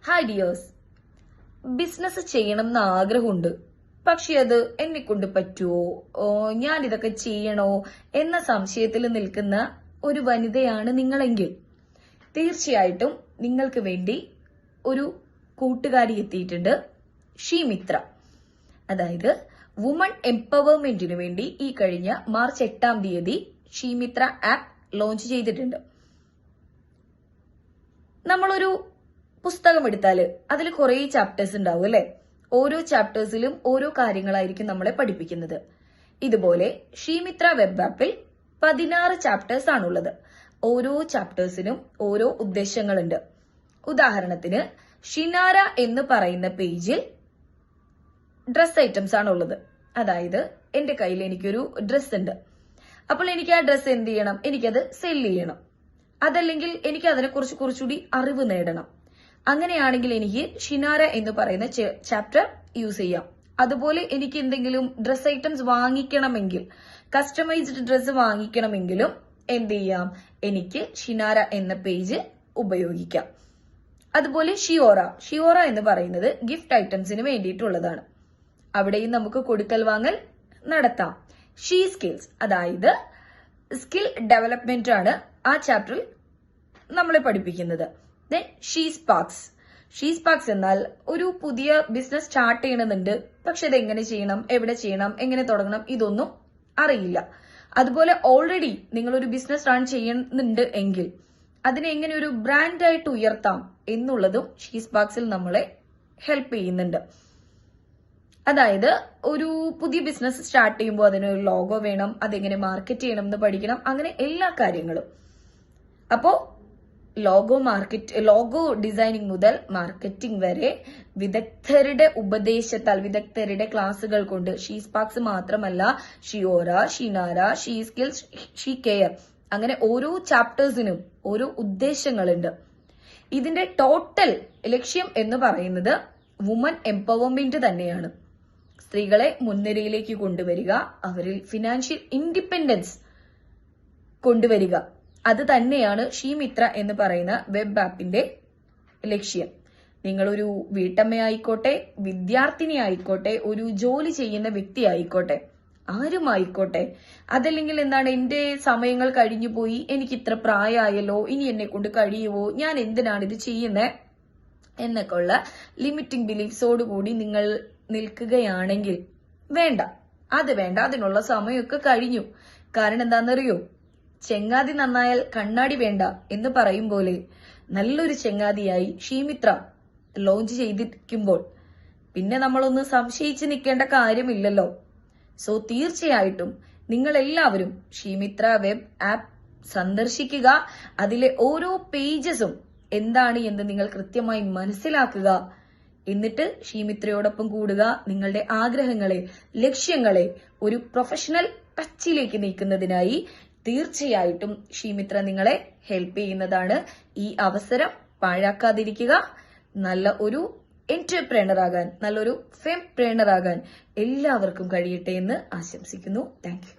Hi dears, business ചെയ്യണം എന്ന് ആഗ്രഹമുണ്ട്. പക്ഷെ അത് എന്നെ കൊണ്ട് പറ്റുമോ, ഞാൻ ഇതൊക്കെ ചെയ്യണോ എന്ന സംശയത്തിൽ നിൽക്കുന്ന ഒരു വനിതയാണ് നിങ്ങളെങ്കിൽ തീർച്ചയായിട്ടും നിങ്ങൾക്ക് വേണ്ടി ഒരു കൂട്ടുകാരി എത്തിയിട്ടുണ്ട്, ഷീമിത്ര. അതായത് വുമൺ എംപവർമെന്റിനു വേണ്ടി ഈ കഴിഞ്ഞ മാർച്ച് 8-ാം തീയതി ഷീമിത്ര ആപ്പ് ലോഞ്ച് ചെയ്തിട്ടുണ്ട്. നമ്മളൊരു പുസ്തകം എടുത്താല് അതിൽ കുറെ ചാപ്റ്റേഴ്സ് ഉണ്ടാവും അല്ലെ. ഓരോ ചാപ്റ്റേഴ്സിലും ഓരോ കാര്യങ്ങളായിരിക്കും നമ്മളെ പഠിപ്പിക്കുന്നത്. ഇതുപോലെ ഷീമിത്ര വെബ് ആപ്പിൽ 16 ചാപ്റ്റേഴ്സ് ആണുള്ളത്. ഓരോ ചാപ്റ്റേഴ്സിനും ഓരോ ഉദ്ദേശങ്ങളുണ്ട്. ഉദാഹരണത്തിന് ഷിനാര എന്ന് പറയുന്ന പേജിൽ ഡ്രസ് ഐറ്റംസ് ആണുള്ളത്. അതായത് എന്റെ കയ്യിൽ എനിക്കൊരു ഡ്രസ് ഉണ്ട്. അപ്പോൾ എനിക്ക് ആ ഡ്രസ് എന്ത് ചെയ്യണം, എനിക്കത് സെല് ചെയ്യണം. അതല്ലെങ്കിൽ എനിക്ക് അതിനെക്കുറിച്ച് കുറച്ചുകൂടി അറിവ് നേടണം. അങ്ങനെയാണെങ്കിൽ എനിക്ക് ഷിനാര എന്ന് പറയുന്ന ചാപ്റ്റർ യൂസ് ചെയ്യാം. അതുപോലെ എനിക്ക് എന്തെങ്കിലും ഡ്രസ് ഐറ്റംസ് വാങ്ങിക്കണമെങ്കിൽ, കസ്റ്റമൈസ്ഡ് ഡ്രസ് വാങ്ങിക്കണമെങ്കിലും എന്ത് ചെയ്യാം, എനിക്ക് ഷിനാര എന്ന പേജ് ഉപയോഗിക്കാം. അതുപോലെ ഷിയോറ എന്ന് പറയുന്നത് ഗിഫ്റ്റ് ഐറ്റംസിന് വേണ്ടിയിട്ടുള്ളതാണ്. അവിടെയും നമുക്ക് കൊടുക്കൽ വാങ്ങൽ നടത്താം. ഷീ സ്കിൽസ്, അതായത് സ്കിൽ ഡെവലപ്മെന്റ് ആണ് ആ ചാപ്റ്ററിൽ നമ്മളെ പഠിപ്പിക്കുന്നത്. ദെൻ ഷീ സ്പാർക്സ് എന്നാൽ ഒരു പുതിയ ബിസിനസ് സ്റ്റാർട്ട് ചെയ്യണമെന്നുണ്ട്, പക്ഷെ അത് എങ്ങനെ ചെയ്യണം, എവിടെ ചെയ്യണം, എങ്ങനെ തുടങ്ങണം, ഇതൊന്നും അറിയില്ല. അതുപോലെ ഓൾറെഡി നിങ്ങളൊരു ബിസിനസ് റൺ ചെയ്യുന്നുണ്ട് എങ്കിൽ അതിനെ എങ്ങനെ ഒരു ബ്രാൻഡായിട്ട് ഉയർത്താം എന്നുള്ളതും ഷീ സ്പാർക്സിൽ നമ്മളെ ഹെൽപ്പ് ചെയ്യുന്നുണ്ട്. അതായത് ഒരു പുതിയ ബിസിനസ് സ്റ്റാർട്ട് ചെയ്യുമ്പോൾ അതിനൊരു ലോഗോ വേണം, അതെങ്ങനെ മാർക്കറ്റ് ചെയ്യണം എന്ന് പഠിക്കണം, അങ്ങനെ എല്ലാ കാര്യങ്ങളും. അപ്പോ ലോഗോ ഡിസൈനിങ് മുതൽ മാർക്കറ്റിംഗ് വരെ വിദഗ്ധരുടെ ഉപദേശത്താൽ, വിദഗ്ധരുടെ ക്ലാസുകൾ കൊണ്ട്, ഷീ സ്പാർക്സ് മാത്രമല്ല, ഷിയോറ, ഷിനാര, ഷീ സ്കിൽസ്, ഷീ കെയർ, അങ്ങനെ ഓരോ ചാപ്റ്റേഴ്സിനും ഓരോ ഉദ്ദേശങ്ങളുണ്ട്. ഇതിന്റെ ടോട്ടൽ ലക്ഷ്യം എന്ന് പറയുന്നത് വുമൺ എംപവർമെന്റ് തന്നെയാണ്. സ്ത്രീകളെ മുൻനിരയിലേക്ക് കൊണ്ടുവരിക, അവരിൽ ഫിനാൻഷ്യൽ ഇൻഡിപെൻഡൻസ് കൊണ്ടുവരിക, അത് തന്നെയാണ് ഷീമിത്ര എന്ന് പറയുന്ന വെബ് ആപ്പിന്റെ ലക്ഷ്യം. നിങ്ങളൊരു വീട്ടമ്മയായിക്കോട്ടെ, വിദ്യാർത്ഥിനി ആയിക്കോട്ടെ, ഒരു ജോലി ചെയ്യുന്ന വ്യക്തി ആയിക്കോട്ടെ, ആരുമായിക്കോട്ടെ, അതല്ലെങ്കിൽ എന്താണ്, എന്റെ സമയങ്ങൾ കഴിഞ്ഞു പോയി, എനിക്ക് ഇത്ര പ്രായമായല്ലോ, ഇനി എന്നെ കൊണ്ട് കഴിയുമോ, ഞാൻ എന്തിനാണ് ഇത് ചെയ്യുന്നത് എന്നൊക്കെ ഉള്ള ലിമിറ്റിംഗ് ബിലീഫ്സോടുകൂടി നിങ്ങൾ നിൽക്കുകയാണെങ്കിൽ വേണ്ട, അതിനുള്ള സമയമൊക്കെ കഴിഞ്ഞു. കാരണം എന്താണെന്നറിയോ, ചെങ്ങാതി നന്നായാൽ കണ്ണാടി വേണ്ട എന്ന് പറയും പോലെ നല്ലൊരു ചെങ്ങാതിയായി ഷീമിത്ര ലോഞ്ച് ചെയ്തിരിക്കുമ്പോൾ പിന്നെ നമ്മളൊന്ന് സംശയിച്ച് നിൽക്കേണ്ട കാര്യമില്ലല്ലോ. സോ തീർച്ചയായിട്ടും നിങ്ങൾ എല്ലാവരും ഷീമിത്ര വെബ് ആപ്പ് സന്ദർശിക്കുക. അതിലെ ഓരോ പേജസും എന്താണ് എന്ന് നിങ്ങൾ കൃത്യമായി മനസ്സിലാക്കുക. എന്നിട്ട് ഷീമിത്രയോടൊപ്പം കൂടുക. നിങ്ങളുടെ ആഗ്രഹങ്ങളെ, ലക്ഷ്യങ്ങളെ ഒരു പ്രൊഫഷണൽ ടച്ചിലേക്ക് നീക്കുന്നതിനായി തീർച്ചയായിട്ടും ഷീമിത്ര നിങ്ങളെ ഹെൽപ്പ് ചെയ്യുന്നതാണ്. ഈ അവസരം പാഴാക്കാതിരിക്കുക. നല്ല ഒരു എന്റർപ്രേണർ ആകാൻ, നല്ലൊരു ഫെംപ്രേണർ ആകാൻ എല്ലാവർക്കും കഴിയട്ടെ എന്ന് ആശംസിക്കുന്നു. Thank you.